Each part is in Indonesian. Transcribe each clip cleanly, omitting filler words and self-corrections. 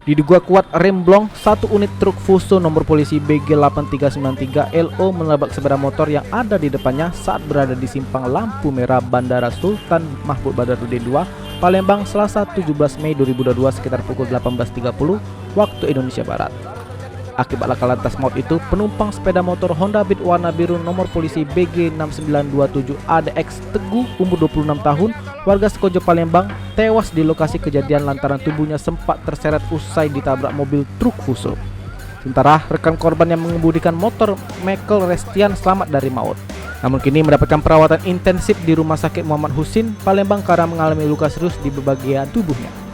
Diduga kuat remblong, satu unit truk Fuso nomor polisi BG8393 LO menabrak sepeda motor yang ada di depannya saat berada di simpang lampu merah Bandara Sultan Mahmud Badarudin II, Palembang, Selasa 17 Mei 2022 sekitar pukul 18.30 waktu Indonesia Barat. Akibat laka lantas maut itu, penumpang sepeda motor Honda Beat warna biru nomor polisi BG6927 ADX Teguh umur 26 tahun, warga Sekojo Palembang, tewas di lokasi kejadian lantaran tubuhnya sempat terseret usai ditabrak mobil truk Fuso. Sementara rekan korban yang mengemudikan motor Michael Restian selamat dari maut. Namun kini mendapatkan perawatan intensif di Rumah Sakit Muhammad Husin, Palembang karena mengalami luka serius di bagian tubuhnya.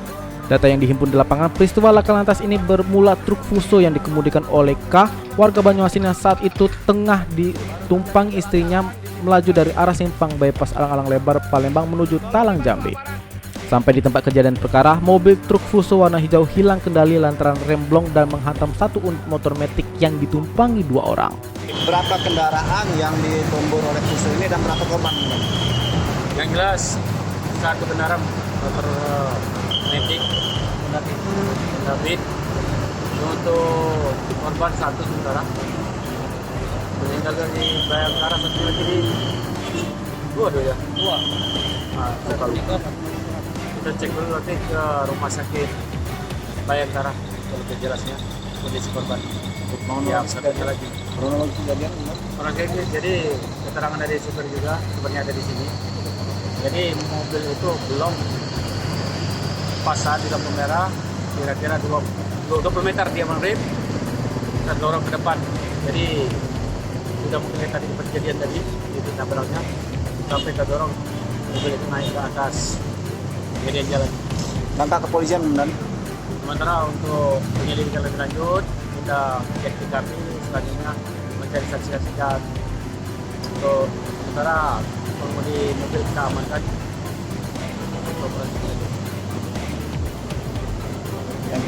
Data yang dihimpun di lapangan, peristiwa laka lantas ini bermula truk Fuso yang dikemudikan oleh K, warga Banyuasin yang saat itu tengah ditumpangi istrinya melaju dari arah simpang bypass Alang-Alang Lebar Palembang menuju Talang Jambi. Sampai di tempat kejadian perkara, mobil truk Fuso warna hijau hilang kendali lantaran remblong dan menghantam satu unit motor metik yang ditumpangi dua orang. Berapa kendaraan yang ditumbur oleh Fuso ini dan berapa korban? Yang jelas satu kendaraan motor metik David. Untuk korban satu saudara. Meninggal di Bayangkara satu lagi di dua. Nah, kita cek dulu nanti ke rumah sakit Bayangkara kalau lebih jelasnya kondisi korban. Yang satunya lagi. Kronologi kejadian Jadi keterangan dari supir juga sebenarnya ada di sini. Jadi mobil itu belum pas saat di lampu merah, kira-kira 20 meter dia menrem dan dorong ke depan. Jadi sudah mungkin tadi di kejadian tadi itu tabraknya sampai ke dorong mobil itu naik ke atas kejadian jalan. langkah kepolisian dan Sementara untuk penyelidikan lebih lanjut kita cek TKP, selanjutnya mencari saksi-saksi dan untuk sementara pengemudi mobil kita amankan untuk operasi. yang